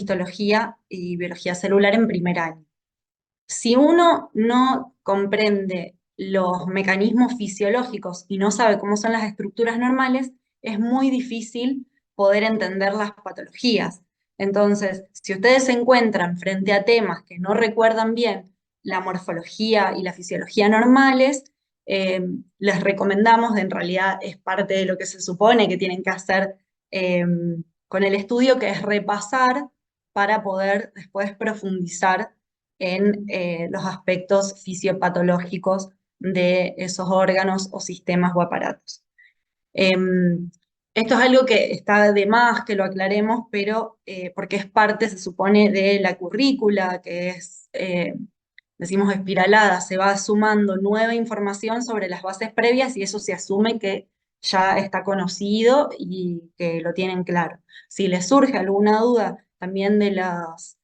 histología y biología celular en primer año. Si uno no comprende los mecanismos fisiológicos y no sabe cómo son las estructuras normales, es muy difícil poder entender las patologías. Entonces, si ustedes se encuentran frente a temas que no recuerdan bien la morfología y la fisiología normales, eh, les recomendamos, en realidad es parte de lo que se supone que tienen que hacer eh, con el estudio, que es repasar para poder después profundizar en los aspectos fisiopatológicos de esos órganos o sistemas o aparatos. Esto es algo que está de más que lo aclaremos, pero porque es parte, se supone, de la currícula, que es, decimos, espiralada, se va sumando nueva información sobre las bases previas y eso se asume que ya está conocido y que lo tienen claro. Si les surge alguna duda también de las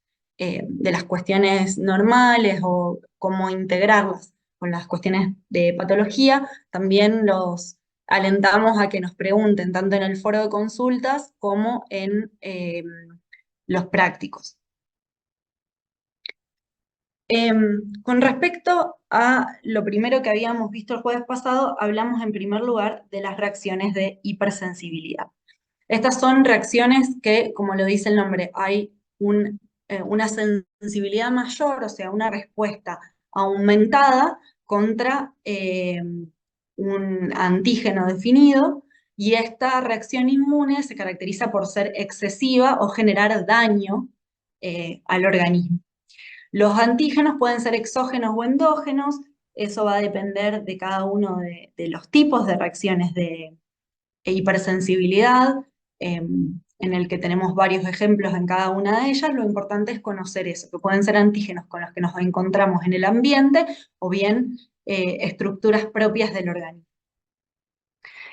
cuestiones normales o cómo integrarlas con las cuestiones de patología, también los alentamos a que nos pregunten tanto en el foro de consultas como en los prácticos. Con respecto a lo primero que habíamos visto el jueves pasado, hablamos en primer lugar de las reacciones de hipersensibilidad. Estas son reacciones que, como lo dice el nombre, hay una sensibilidad mayor, o sea, una respuesta aumentada contra un antígeno definido, y esta reacción inmune se caracteriza por ser excesiva o generar daño al organismo. Los antígenos pueden ser exógenos o endógenos, eso va a depender de cada uno de los tipos de reacciones de hipersensibilidad, en el que tenemos varios ejemplos en cada una de ellas. Lo importante es conocer eso, que pueden ser antígenos con los que nos encontramos en el ambiente o bien estructuras propias del organismo.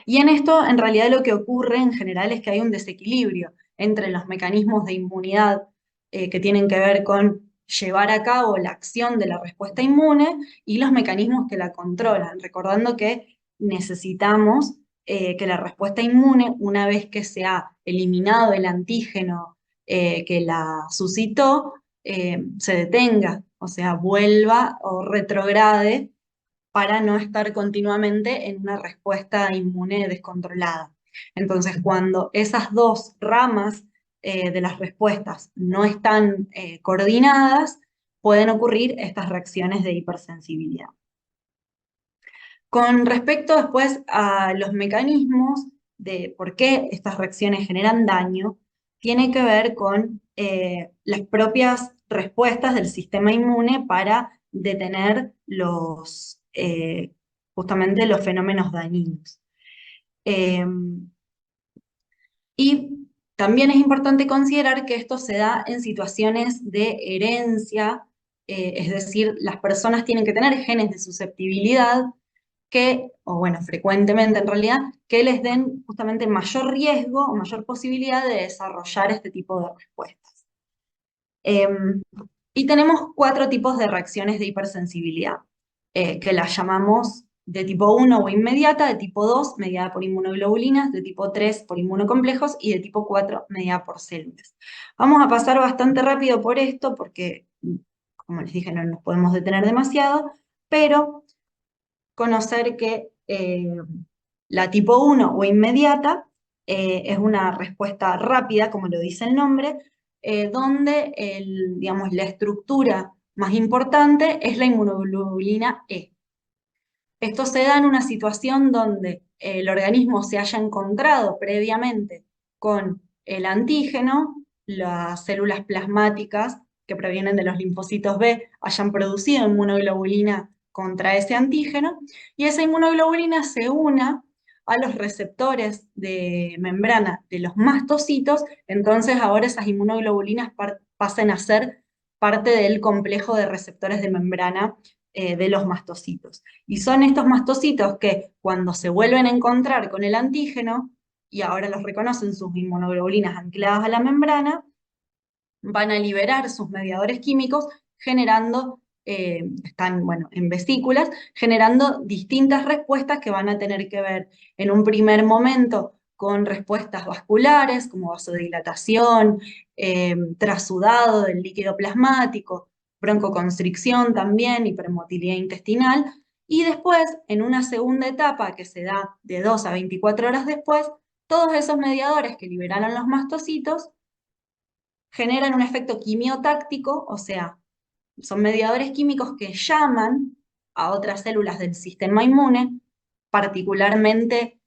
Y en esto, en realidad, lo que ocurre en general es que hay un desequilibrio entre los mecanismos de inmunidad que tienen que ver con llevar a cabo la acción de la respuesta inmune y los mecanismos que la controlan, recordando que necesitamos que la respuesta inmune, una vez que se ha eliminado el antígeno que la suscitó, se detenga, o sea, vuelva o retrograde para no estar continuamente en una respuesta inmune descontrolada. Entonces, cuando esas dos ramas de las respuestas no están coordinadas, pueden ocurrir estas reacciones de hipersensibilidad. Con respecto después a los mecanismos de por qué estas reacciones generan daño, tiene que ver con las propias respuestas del sistema inmune para detener justamente los fenómenos dañinos. Y también es importante considerar que esto se da en situaciones de herencia, es decir, las personas tienen que tener genes de susceptibilidad o bueno, frecuentemente en realidad, que les den justamente mayor riesgo o mayor posibilidad de desarrollar este tipo de respuestas. Y tenemos 4 tipos de reacciones de hipersensibilidad, que las llamamos de tipo 1 o inmediata, de tipo 2 mediada por inmunoglobulinas, de tipo 3 por inmunocomplejos y de tipo 4 mediada por células. Vamos a pasar bastante rápido por esto porque, como les dije, no nos podemos detener demasiado, pero conocer que la tipo 1 o inmediata es una respuesta rápida, como lo dice el nombre, donde digamos, la estructura más importante es la inmunoglobulina E. Esto se da en una situación donde el organismo se haya encontrado previamente con el antígeno, las células plasmáticas que provienen de los linfocitos B hayan producido inmunoglobulina contra ese antígeno, y esa inmunoglobulina se una a los receptores de membrana de los mastocitos, entonces ahora esas inmunoglobulinas pasen a ser parte del complejo de receptores de membrana de los mastocitos. Y son estos mastocitos que cuando se vuelven a encontrar con el antígeno, y ahora los reconocen sus inmunoglobulinas ancladas a la membrana, van a liberar sus mediadores químicos generando, están bueno, en vesículas, generando distintas respuestas que van a tener que ver en un primer momento con respuestas vasculares como vasodilatación, trasudado del líquido plasmático, broncoconstricción también, hipermotilidad intestinal, y después, en una segunda etapa que se da de 2 a 24 horas después, todos esos mediadores que liberaron los mastocitos generan un efecto quimiotáctico, o sea, son mediadores químicos que llaman a otras células del sistema inmune, particularmente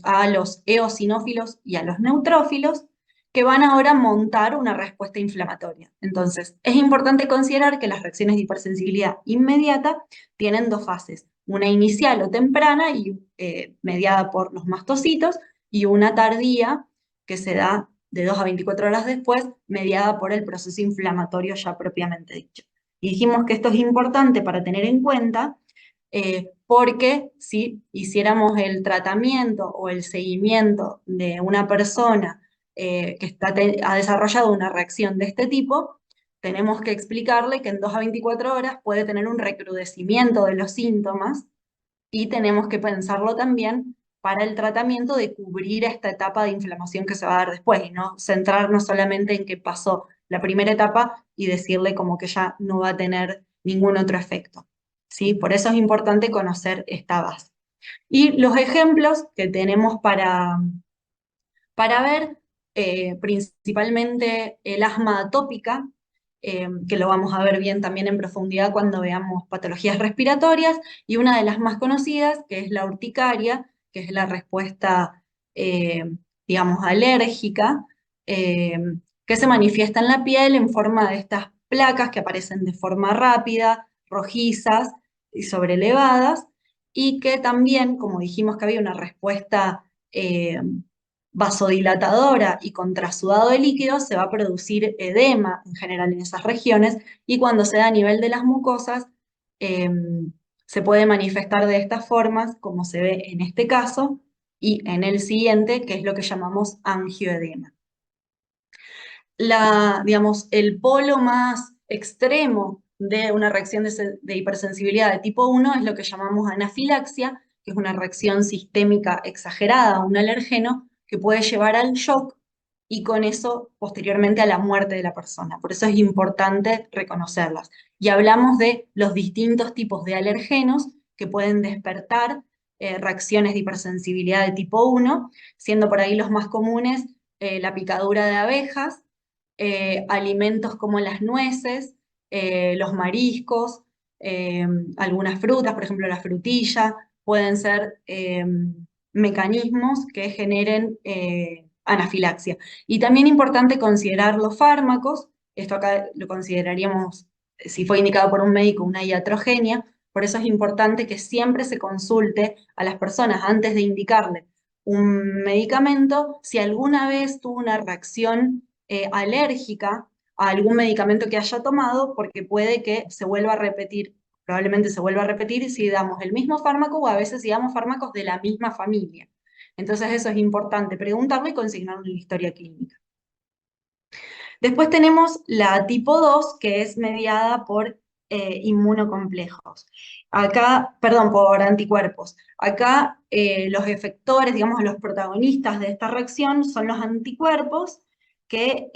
a los eosinófilos y a los neutrófilos, que van ahora a montar una respuesta inflamatoria. Entonces, es importante considerar que las reacciones de hipersensibilidad inmediata tienen dos fases, una inicial o temprana y mediada por los mastocitos, y una tardía que se da de 2 a 24 horas después, mediada por el proceso inflamatorio ya propiamente dicho. Y dijimos que esto es importante para tener en cuenta porque si hiciéramos el tratamiento o el seguimiento de una persona que ha desarrollado una reacción de este tipo, tenemos que explicarle que en 2 a 24 horas puede tener un recrudecimiento de los síntomas y tenemos que pensarlo también para el tratamiento de cubrir esta etapa de inflamación que se va a dar después y no centrarnos solamente en que pasó la primera etapa y decirle como que ya no va a tener ningún otro efecto. ¿Sí? Por eso es importante conocer esta base. Y los ejemplos que tenemos para ver, principalmente el asma atópica, que lo vamos a ver bien también en profundidad cuando veamos patologías respiratorias, y una de las más conocidas, que es la urticaria, que es la respuesta, eh, digamos, alérgica, eh, que se manifiesta en la piel en forma de estas placas que aparecen de forma rápida, rojizas y sobrelevadas, y que también, como dijimos que había una respuesta vasodilatadora y con trasudado de líquido, se va a producir edema en general en esas regiones, y cuando se da a nivel de las mucosas, eh, se puede manifestar de estas formas, como se ve en este caso, y en el siguiente, que es lo que llamamos angioedema. Digamos, el polo más extremo de una reacción de hipersensibilidad de tipo 1 es lo que llamamos anafilaxia, que es una reacción sistémica exagerada a un alergeno que puede llevar al shock y con eso posteriormente a la muerte de la persona. Por eso es importante reconocerlas. Y hablamos de los distintos tipos de alergenos que pueden despertar reacciones de hipersensibilidad de tipo 1, siendo por ahí los más comunes la picadura de abejas, alimentos como las nueces, los mariscos, eh, algunas frutas, por ejemplo la frutilla, pueden ser mecanismos que generen anafilaxia. Y también importante considerar los fármacos, esto acá lo consideraríamos, si fue indicado por un médico, una iatrogenia, por eso es importante que siempre se consulte a las personas antes de indicarle un medicamento si alguna vez tuvo una reacción alérgica a algún medicamento que haya tomado, porque puede que se vuelva a repetir, probablemente se vuelva a repetir si damos el mismo fármaco o a veces si damos fármacos de la misma familia. Entonces eso es importante, preguntarlo y consignarlo en la historia clínica. Después tenemos la tipo 2, que es mediada por inmunocomplejos. Acá, perdón, por anticuerpos. Acá los efectores, digamos, los protagonistas de esta reacción son los anticuerpos que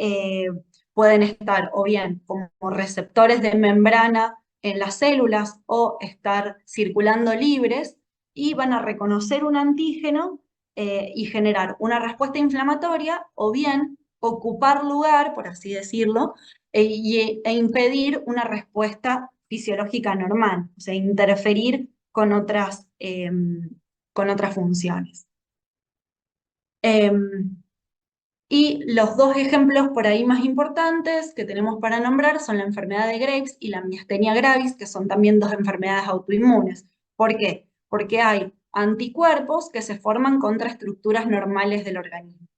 pueden estar o bien como receptores de membrana en las células o estar circulando libres y van a reconocer un antígeno y generar una respuesta inflamatoria o bien ocupar lugar, por así decirlo, e impedir una respuesta fisiológica normal, o sea, interferir con otras funciones. Y los dos ejemplos por ahí más importantes que tenemos para nombrar son la enfermedad de Graves y la miastenia gravis, que son también dos enfermedades autoinmunes. ¿Por qué? Porque hay anticuerpos que se forman contra estructuras normales del organismo.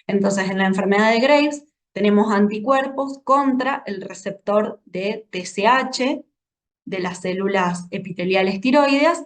Entonces, en la enfermedad de Graves tenemos anticuerpos contra el receptor de TSH de las células epiteliales tiroideas,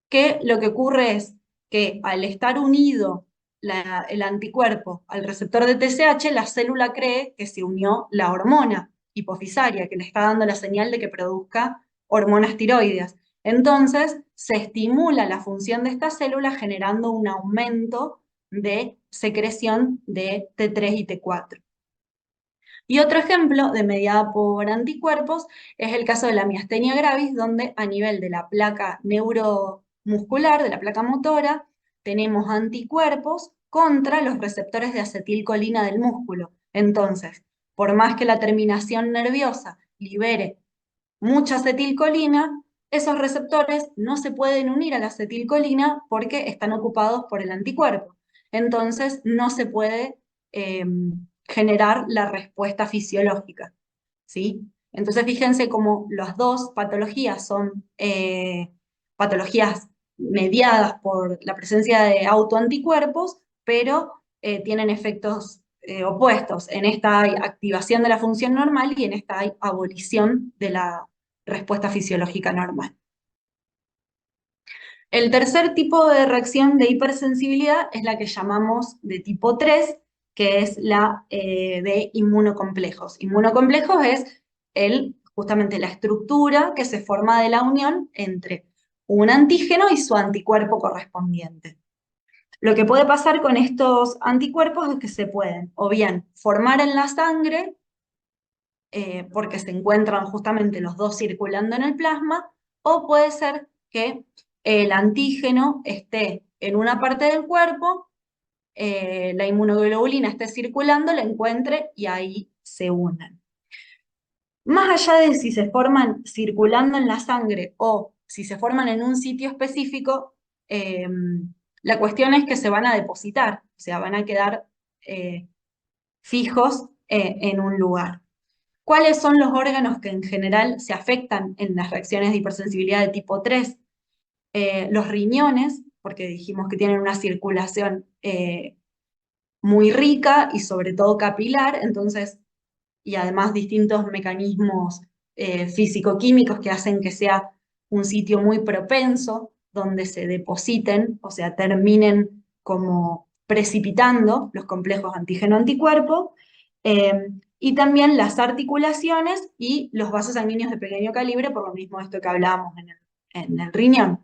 que lo que ocurre es que al estar unido el anticuerpo al receptor de TSH, la célula cree que se unió la hormona hipofisaria, que le está dando la señal de que produzca hormonas tiroideas. Entonces, se estimula la función de esta célula generando un aumento de secreción de T3 y T4. Y otro ejemplo de mediada por anticuerpos es el caso de la miastenia gravis, donde a nivel de la placa neuromuscular, de la placa motora, tenemos anticuerpos contra los receptores de acetilcolina del músculo. Entonces, por más que la terminación nerviosa libere mucha acetilcolina, esos receptores no se pueden unir a la acetilcolina porque están ocupados por el anticuerpo. Entonces, no se puede generar la respuesta fisiológica, ¿sí? Entonces, fíjense cómo las dos patologías son patologías mediadas por la presencia de autoanticuerpos, pero tienen efectos opuestos. En esta hay activación de la función normal y en esta hay abolición de la respuesta fisiológica normal. El tercer tipo de reacción de hipersensibilidad es la que llamamos de tipo 3, que es la de inmunocomplejos. Inmunocomplejos es justamente la estructura que se forma de la unión entre un antígeno y su anticuerpo correspondiente. Lo que puede pasar con estos anticuerpos es que se pueden o bien formar en la sangre, porque se encuentran justamente los dos circulando en el plasma, o puede ser que el antígeno esté en una parte del cuerpo, la inmunoglobulina esté circulando, la encuentre y ahí se unen. Más allá de si se forman circulando en la sangre o si se forman en un sitio específico, la cuestión es que se van a depositar, o sea, van a quedar fijos en un lugar. ¿Cuáles son los órganos que en general se afectan en las reacciones de hipersensibilidad de tipo 3? Los riñones, porque dijimos que tienen una circulación muy rica y sobre todo capilar, entonces, y además distintos mecanismos físico-químicos que hacen que sea un sitio muy propenso donde se depositen, o sea, terminen como precipitando los complejos antígeno-anticuerpo, y también las articulaciones y los vasos sanguíneos de pequeño calibre, por lo mismo esto que hablábamos en el riñón.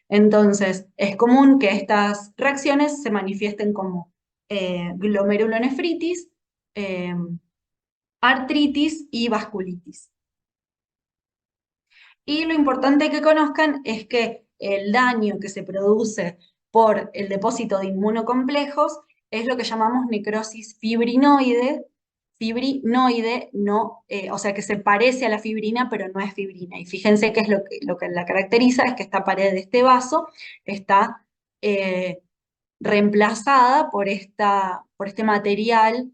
Entonces, es común que estas reacciones se manifiesten como glomerulonefritis, eh, artritis y vasculitis. Y lo importante que conozcan es que el daño que se produce por el depósito de inmunocomplejos es lo que llamamos necrosis fibrinoide. Fibrinoide, no, o sea que se parece a la fibrina, pero no es fibrina. Y fíjense que es lo que la caracteriza es que esta pared de este vaso está reemplazada por este material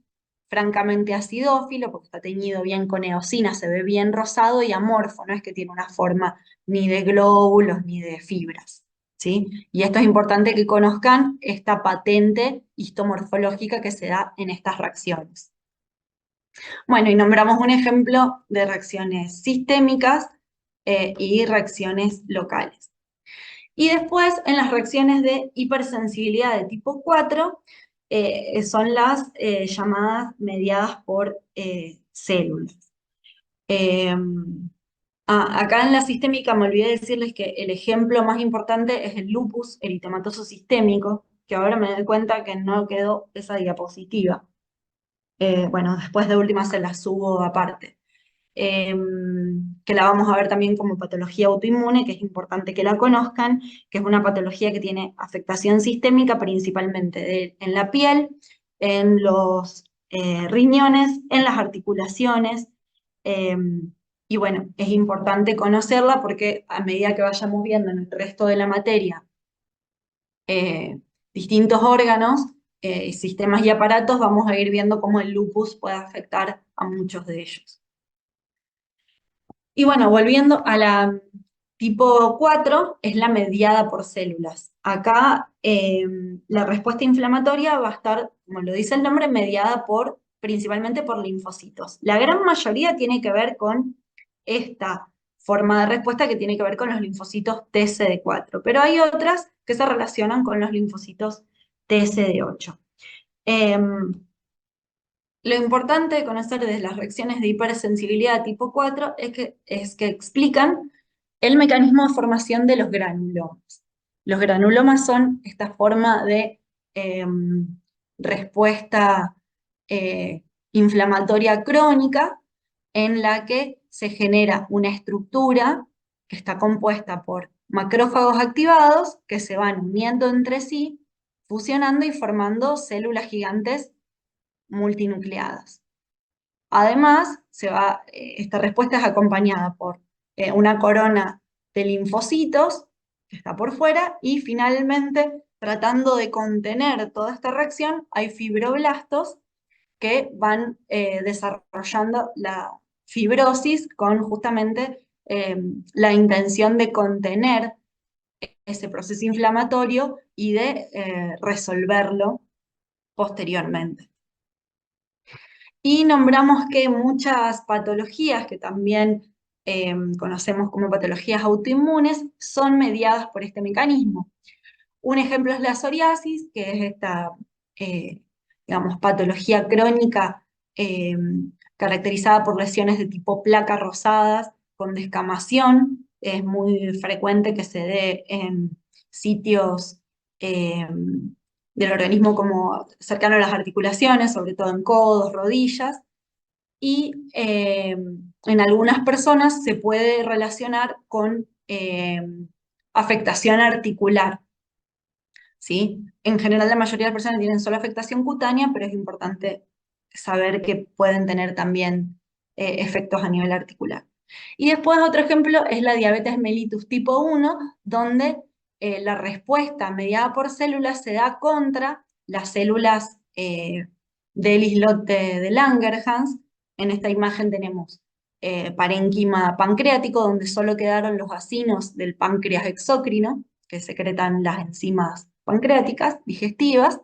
francamente acidófilo, porque está teñido bien con eosina, se ve bien rosado y amorfo, no es que tiene una forma ni de glóbulos ni de fibras, ¿sí? Y esto es importante que conozcan esta patente histomorfológica que se da en estas reacciones. Bueno, y nombramos un ejemplo de reacciones sistémicas y reacciones locales. Y después, en las reacciones de hipersensibilidad de tipo 4, son las llamadas mediadas por células. Acá en la sistémica me olvidé decirles que el ejemplo más importante es el lupus eritematoso sistémico, que ahora me doy cuenta que no quedó esa diapositiva. Bueno, después de última se la subo aparte. Que la vamos a ver también como patología autoinmune, que es importante que la conozcan, que es una patología que tiene afectación sistémica principalmente en la piel, en los riñones, en las articulaciones, y bueno, es importante conocerla porque a medida que vayamos viendo en el resto de la materia distintos órganos, sistemas y aparatos, vamos a ir viendo cómo el lupus puede afectar a muchos de ellos. Y bueno, volviendo a la tipo 4, es la mediada por células. Acá la respuesta inflamatoria va a estar, como lo dice el nombre, mediada principalmente por linfocitos. La gran mayoría tiene que ver con esta forma de respuesta que tiene que ver con los linfocitos TCD4, pero hay otras que se relacionan con los linfocitos TCD8. Lo importante de conocer de las reacciones de hipersensibilidad tipo 4 es que explican el mecanismo de formación de los granulomas. Los granulomas son esta forma de respuesta inflamatoria crónica, en la que se genera una estructura que está compuesta por macrófagos activados que se van uniendo entre sí, fusionando y formando células gigantes multinucleadas. Además, esta respuesta es acompañada por una corona de linfocitos que está por fuera y finalmente, tratando de contener toda esta reacción, hay fibroblastos que van desarrollando la fibrosis con justamente la intención de contener ese proceso inflamatorio y de resolverlo posteriormente. Y nombramos que muchas patologías que también conocemos como patologías autoinmunes son mediadas por este mecanismo. Un ejemplo es la psoriasis, que es esta, digamos, patología crónica eh, caracterizada por lesiones de tipo placa rosadas con descamación. Es muy frecuente que se dé en sitios eh, del organismo como cercano a las articulaciones, sobre todo en codos, rodillas, y en algunas personas se puede relacionar con afectación articular. ¿Sí? En general, la mayoría de las personas tienen solo afectación cutánea, pero es importante saber que pueden tener también efectos a nivel articular. Y después otro ejemplo es la diabetes mellitus tipo 1, donde la respuesta mediada por células se da contra las células del islote de Langerhans. En esta imagen tenemos parénquima pancreático, donde solo quedaron los acinos del páncreas exócrino, que secretan las enzimas pancreáticas digestivas,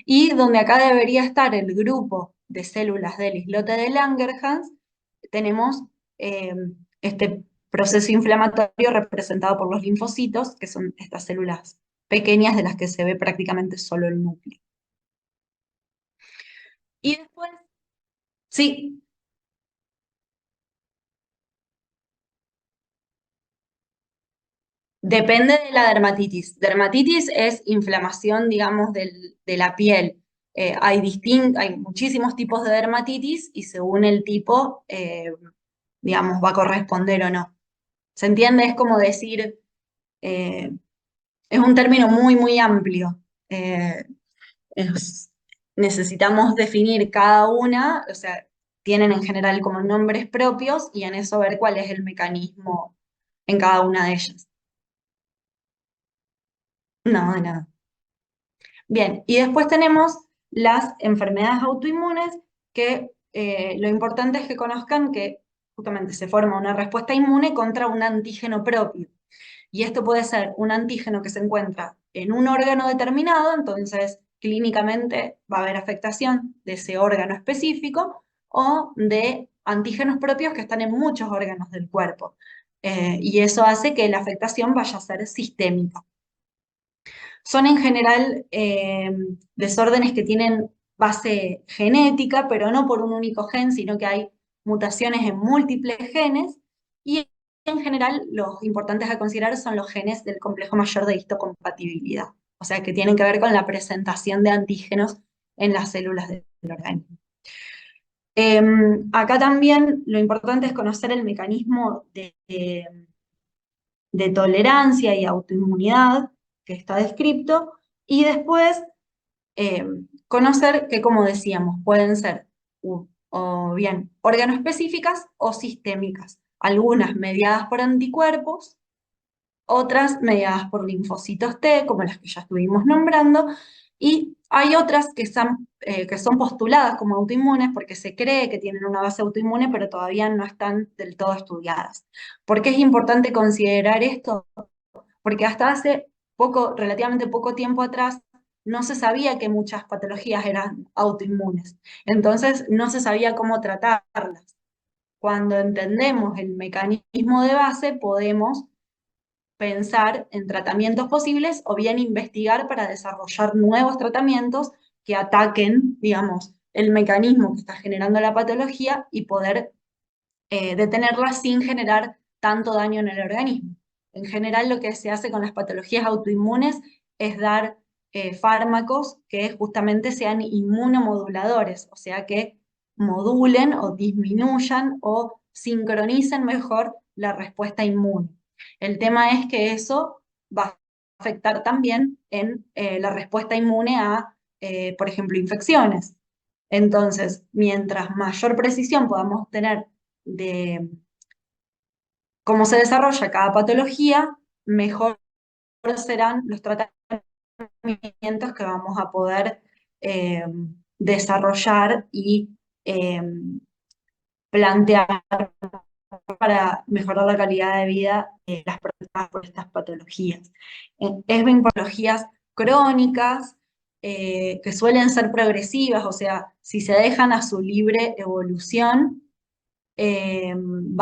y donde acá debería estar el grupo de células del islote de Langerhans, tenemos eh, este proceso inflamatorio representado por los linfocitos, que son estas células pequeñas de las que se ve prácticamente solo el núcleo. Y después, sí, depende de la dermatitis. Dermatitis es inflamación, digamos, de la piel. Hay muchísimos tipos de dermatitis y según el tipo, digamos, va a corresponder o no. ¿Se entiende? Es como decir, eh, es un término muy, muy amplio. Eh, es- Necesitamos definir cada una, o sea, tienen en general como nombres propios y en eso ver cuál es el mecanismo en cada una de ellas. No, de nada. Bien, y después tenemos las enfermedades autoinmunes, que lo importante es que conozcan que justamente se forma una respuesta inmune contra un antígeno propio. Y esto puede ser un antígeno que se encuentra en un órgano determinado, entonces clínicamente va a haber afectación de ese órgano específico, o de antígenos propios que están en muchos órganos del cuerpo. Y eso hace que la afectación vaya a ser sistémica. Son en general desórdenes que tienen base genética, pero no por un único gen, sino que hay mutaciones en múltiples genes, y en general los importantes a considerar son los genes del complejo mayor de histocompatibilidad, o sea, que tienen que ver con la presentación de antígenos en las células del organismo. Acá también lo importante es conocer el mecanismo de tolerancia y autoinmunidad que está descrito, y después eh, conocer que, como decíamos, pueden ser o bien organoespecíficas o sistémicas, algunas mediadas por anticuerpos, otras mediadas por linfocitos T, como las que ya estuvimos nombrando, y hay otras que son postuladas como autoinmunes porque se cree que tienen una base autoinmune, pero todavía no están del todo estudiadas. ¿Por qué es importante considerar esto? Porque hasta hace poco, relativamente poco tiempo atrás, no se sabía que muchas patologías eran autoinmunes. Entonces, no se sabía cómo tratarlas. Cuando entendemos el mecanismo de base, podemos pensar en tratamientos posibles o bien investigar para desarrollar nuevos tratamientos que ataquen, digamos, el mecanismo que está generando la patología y poder detenerla sin generar tanto daño en el organismo. En general, lo que se hace con las patologías autoinmunes es dar fármacos que justamente sean inmunomoduladores, o sea que modulen o disminuyan o sincronicen mejor la respuesta inmune. El tema es que eso va a afectar también en la respuesta inmune a, por ejemplo, infecciones. Entonces, mientras mayor precisión podamos tener de cómo se desarrolla cada patología, mejor serán los tratamientos que vamos a poder eh, desarrollar y eh, plantear para mejorar la calidad de vida de las personas por estas patologías. Es bien patologías crónicas que suelen ser progresivas, o sea, si se dejan a su libre evolución, en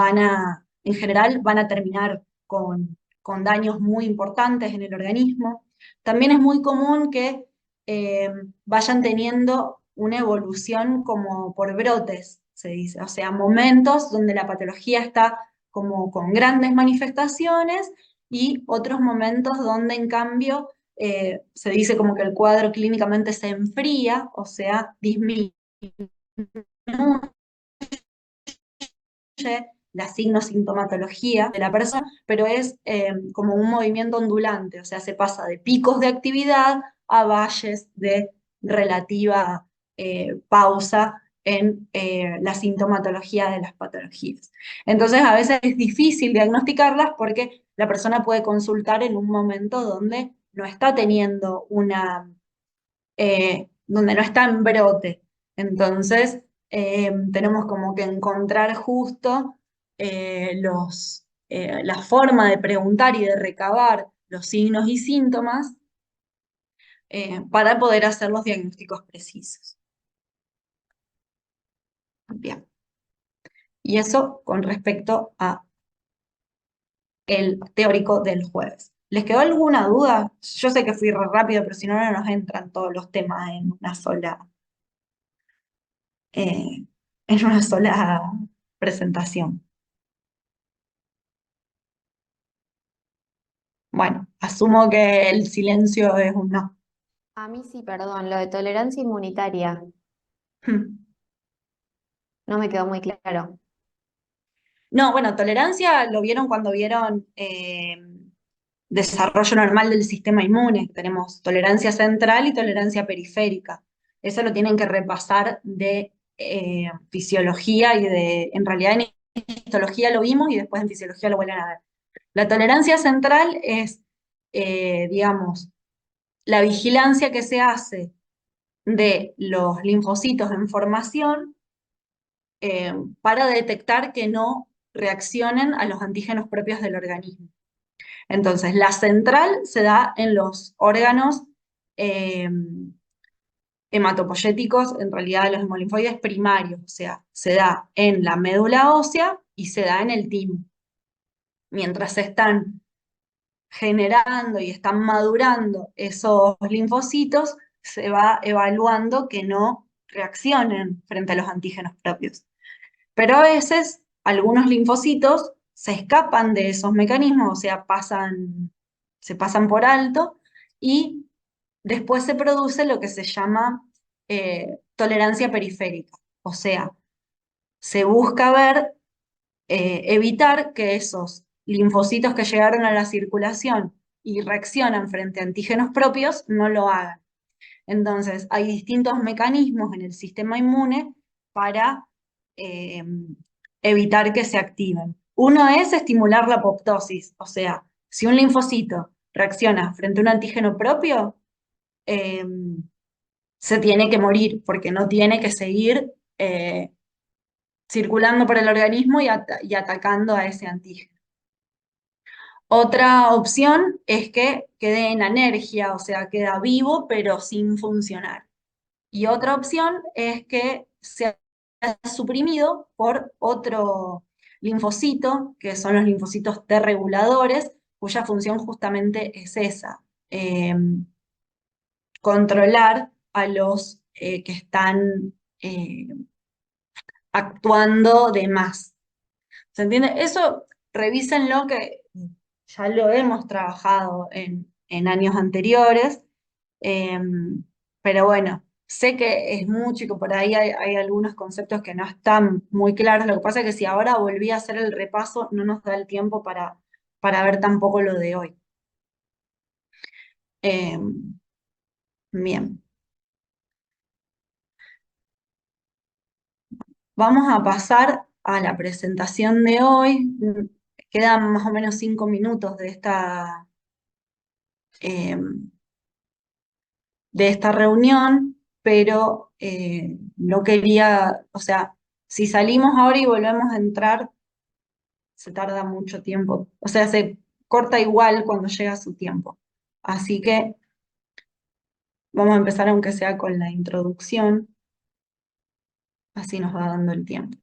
general, van a terminar con daños muy importantes en el organismo. También es muy común que eh, vayan teniendo una evolución como por brotes, se dice, o sea, momentos donde la patología está como con grandes manifestaciones y otros momentos donde en cambio se dice como que el cuadro clínicamente se enfría, o sea, disminuye la signo-sintomatología de la persona, pero es como un movimiento ondulante, o sea, se pasa de picos de actividad a valles de relativa pausa en la sintomatología de las patologías. Entonces, a veces es difícil diagnosticarlas porque la persona puede consultar en un momento donde no está teniendo donde no está en brote. Entonces, tenemos como que encontrar justo la forma de preguntar y de recabar los signos y síntomas para poder hacer los diagnósticos precisos. Bien. Y eso con respecto a el teórico del jueves. ¿Les quedó alguna duda? Yo sé que fui re rápido, pero si no, no nos entran todos los temas eh, en una sola presentación. Bueno, asumo que el silencio es un no. A mí sí, perdón, lo de tolerancia inmunitaria no me quedó muy claro. No, bueno, tolerancia lo vieron cuando vieron desarrollo normal del sistema inmune. Tenemos tolerancia central y tolerancia periférica. Eso lo tienen que repasar de fisiología y en realidad en histología lo vimos y después en fisiología lo vuelven a ver. La tolerancia central es, digamos, la vigilancia que se hace de los linfocitos en formación eh, para detectar que no reaccionen a los antígenos propios del organismo. Entonces, la central se da en los órganos eh, hematopoyéticos, en realidad los hemolinfoides primarios, o sea, se da en la médula ósea y se da en el timo. Mientras se están generando y están madurando esos linfocitos, se va evaluando que no reaccionen frente a los antígenos propios. Pero a veces algunos linfocitos se escapan de esos mecanismos, o sea, se pasan por alto y después se produce lo que se llama tolerancia periférica. O sea, se busca evitar que esos linfocitos que llegaron a la circulación y reaccionan frente a antígenos propios no lo hagan. Entonces, hay distintos mecanismos en el sistema inmune para eh, evitar que se activen. Uno es estimular la apoptosis, o sea, si un linfocito reacciona frente a un antígeno propio, eh, se tiene que morir porque no tiene que seguir circulando por el organismo y atacando a ese antígeno. Otra opción es que quede en anergia, o sea, queda vivo pero sin funcionar. Y otra opción es que sea suprimido por otro linfocito, que son los linfocitos T reguladores, cuya función justamente es esa, controlar a los que están actuando de más. ¿Se entiende? Eso revísenlo que ya lo hemos trabajado en años anteriores. Pero bueno, sé que es mucho y que por ahí hay algunos conceptos que no están muy claros. Lo que pasa es que si ahora volví a hacer el repaso, no nos da el tiempo para ver tampoco lo de hoy. Em, Bien, vamos a pasar a la presentación de hoy. Quedan más o menos 5 minutos em, de esta reunión, pero no quería, o sea, si salimos ahora y volvemos a entrar, se tarda mucho tiempo, o sea, se corta igual cuando llega su tiempo. Así que vamos a empezar aunque sea con la introducción, así nos va dando el tiempo.